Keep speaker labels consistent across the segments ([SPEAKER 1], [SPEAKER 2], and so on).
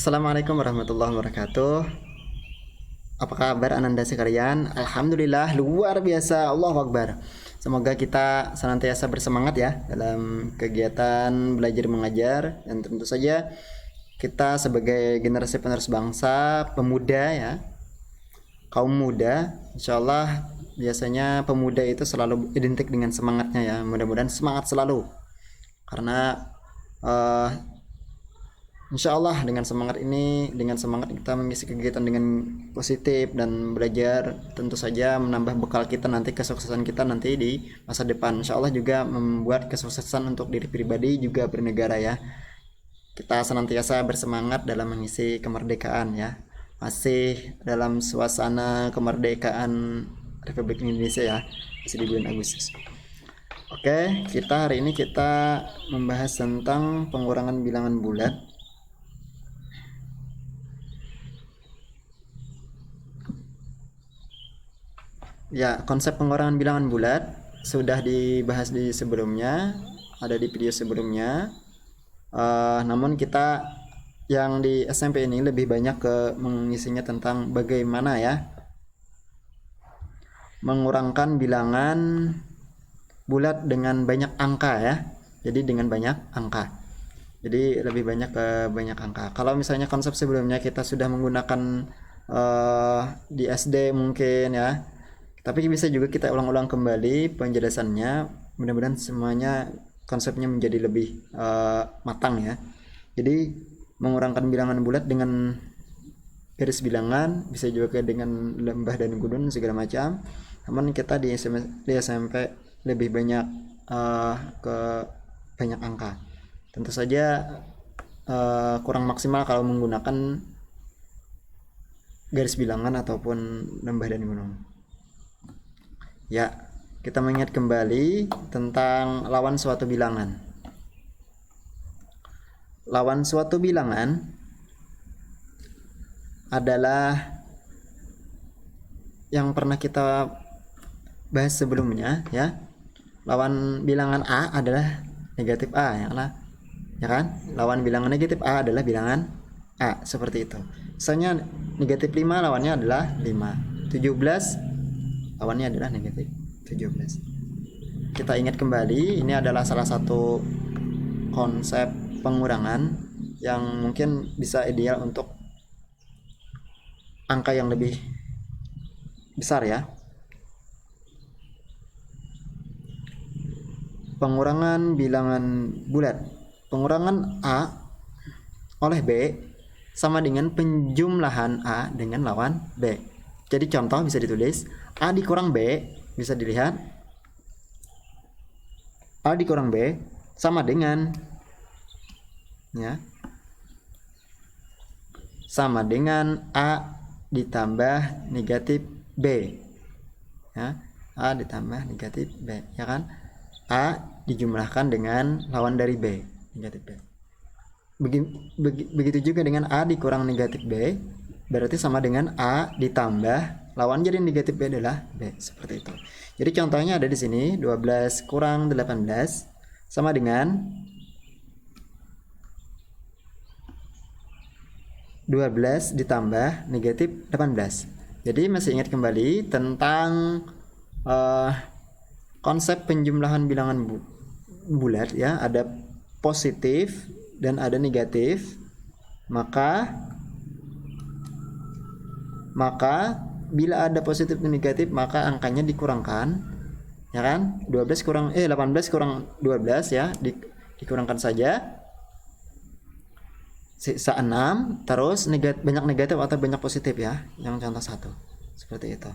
[SPEAKER 1] Assalamualaikum warahmatullahi wabarakatuh. Apa kabar Ananda sekalian? Alhamdulillah luar biasa. Allahu Akbar. Semoga kita senantiasa bersemangat ya dalam kegiatan belajar mengajar, dan tentu saja kita sebagai generasi penerus bangsa, pemuda ya, kaum muda, insya Allah biasanya pemuda itu selalu identik dengan semangatnya ya. Mudah-mudahan semangat selalu, karena eh, insya Allah dengan semangat ini, dengan semangat kita mengisi kegiatan dengan positif dan belajar, tentu saja menambah bekal kita nanti, kesuksesan kita nanti di masa depan. Insya Allah juga membuat kesuksesan untuk diri pribadi juga bernegara ya. Kita senantiasa bersemangat dalam mengisi kemerdekaan ya. Masih dalam suasana kemerdekaan Republik Indonesia ya, masih di bulan Agustus. Oke, kita hari ini kita membahas tentang pengurangan bilangan bulat. Ya, konsep pengurangan bilangan bulat sudah dibahas di sebelumnya, ada di video sebelumnya. Namun kita yang di SMP ini lebih banyak ke mengisinya tentang bagaimana ya mengurangkan bilangan bulat dengan banyak angka ya. Jadi dengan banyak angka. Jadi lebih banyak ke banyak angka. Kalau misalnya konsep sebelumnya kita sudah menggunakan di SD mungkin ya, tapi bisa juga kita ulang-ulang kembali penjelasannya. Mudah-mudahan semuanya konsepnya menjadi lebih matang ya. Jadi mengurangkan bilangan bulat dengan garis bilangan, bisa juga dengan lembah dan gunung segala macam. Namun kita di SMP lebih banyak ke banyak angka. Tentu saja kurang maksimal kalau menggunakan garis bilangan ataupun lembah dan gunung. Ya, kita mengingat kembali tentang lawan suatu bilangan. Lawan suatu bilangan adalah yang pernah kita bahas sebelumnya ya. Lawan bilangan A adalah negatif A ya kan? Lawan bilangan negatif A adalah bilangan A, seperti itu. Misalnya negatif 5 lawannya adalah 5. 17 lawannya adalah negatif 17. Kita ingat kembali, ini adalah salah satu konsep pengurangan yang mungkin bisa ideal untuk angka yang lebih besar ya. Pengurangan bilangan bulat. Pengurangan A oleh B sama dengan penjumlahan A dengan lawan B. Jadi contoh bisa ditulis A dikurang B, bisa dilihat A dikurang B sama dengan ya, sama dengan A ditambah negatif B ya, A ditambah negatif B ya kan. A dijumlahkan dengan lawan dari B, negatif B. Begitu juga dengan A dikurang negatif B, berarti sama dengan A ditambah lawan jadi negatif B adalah B, seperti itu. Jadi contohnya ada di sini 12 kurang 18 sama dengan 12 ditambah negatif 18. Jadi masih ingat kembali tentang konsep penjumlahan bilangan bulat ya, ada positif dan ada negatif. Maka bila ada positif dan negatif, maka angkanya dikurangkan ya kan. 18 kurang 12 ya, dikurangkan saja, sisa 6, terus banyak negatif atau banyak positif ya, yang contoh 1 seperti itu.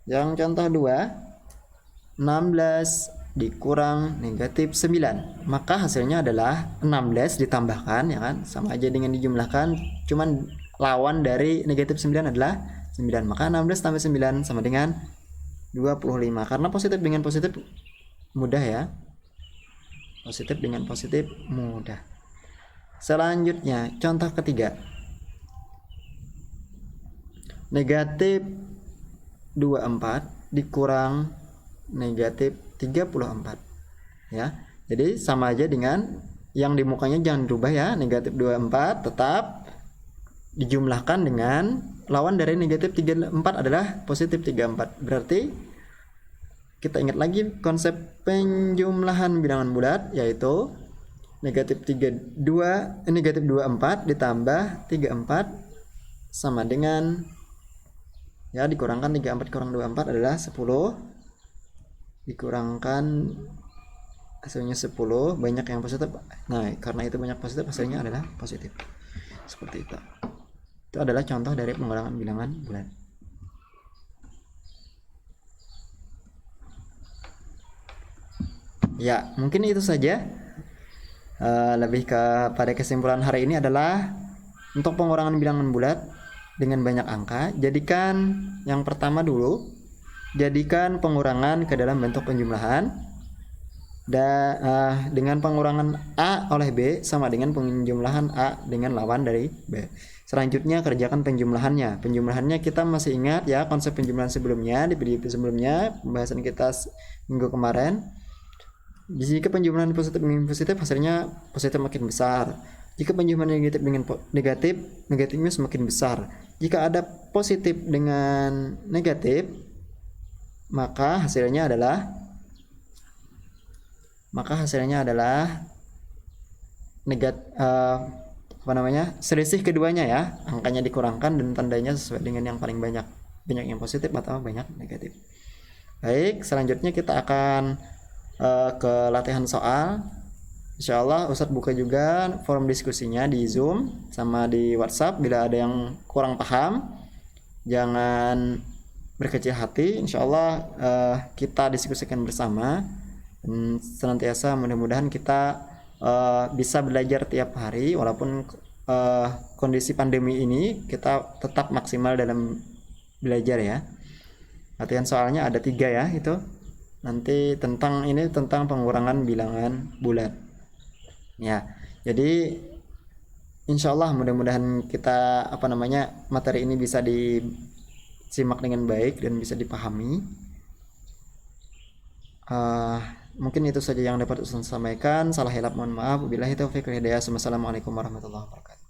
[SPEAKER 1] Yang contoh 2, 16 dikurang negatif 9, maka hasilnya adalah 16 ditambahkan ya kan, sama aja dengan dijumlahkan, cuman lawan dari negatif 9 adalah 9, maka 16 tambah 9 sama dengan 25. Karena positif dengan positif mudah ya, positif dengan positif mudah. Selanjutnya contoh ketiga, negatif 24 dikurang negatif 34 ya. Jadi sama aja dengan yang di mukanya jangan dirubah ya, negatif 24 tetap dijumlahkan dengan lawan dari negatif 34 adalah positif 34. Berarti kita ingat lagi konsep penjumlahan bilangan bulat, yaitu negatif 24 ditambah 34 sama dengan, ya, dikurangkan 34 kurang 24 adalah 10, dikurangkan hasilnya 10, banyak yang positif. Nah, karena itu banyak positif, hasilnya adalah positif. Seperti itu. Itu adalah contoh dari pengurangan bilangan bulat. Ya, mungkin itu saja. Lebih pada kesimpulan hari ini adalah untuk pengurangan bilangan bulat dengan banyak angka, jadikan yang pertama dulu, jadikan pengurangan ke dalam bentuk penjumlahan. Dengan pengurangan A oleh B sama dengan penjumlahan A dengan lawan dari B. Selanjutnya kerjakan penjumlahannya. Penjumlahannya kita masih ingat ya konsep penjumlahan sebelumnya di video sebelumnya, pembahasan kita minggu kemarin. Jika penjumlahan positif dengan positif, hasilnya positif makin besar. Jika penjumlahan negatif dengan negatif, negatifnya semakin besar. Jika ada positif dengan negatif, maka hasilnya adalah selisih keduanya ya, angkanya dikurangkan dan tandanya sesuai dengan yang paling banyak yang positif atau banyak negatif. Baik, selanjutnya kita akan ke latihan soal. Insyaallah Ustadz buka juga forum diskusinya di Zoom sama di WhatsApp. Bila ada yang kurang paham, jangan berkecil hati. Insyaallah kita diskusikan bersama. Dan senantiasa mudah-mudahan kita bisa belajar tiap hari, walaupun kondisi pandemi ini kita tetap maksimal dalam belajar ya. Latihan soalnya ada 3 ya, itu nanti tentang pengurangan bilangan bulat ya. Jadi insyaallah mudah-mudahan kita materi ini bisa disimak dengan baik dan bisa dipahami. Mungkin itu saja yang dapat saya sampaikan. Salah hilap mohon maaf. Wabillahi taufiq wal hidayah. Wassalamualaikum warahmatullahi wabarakatuh.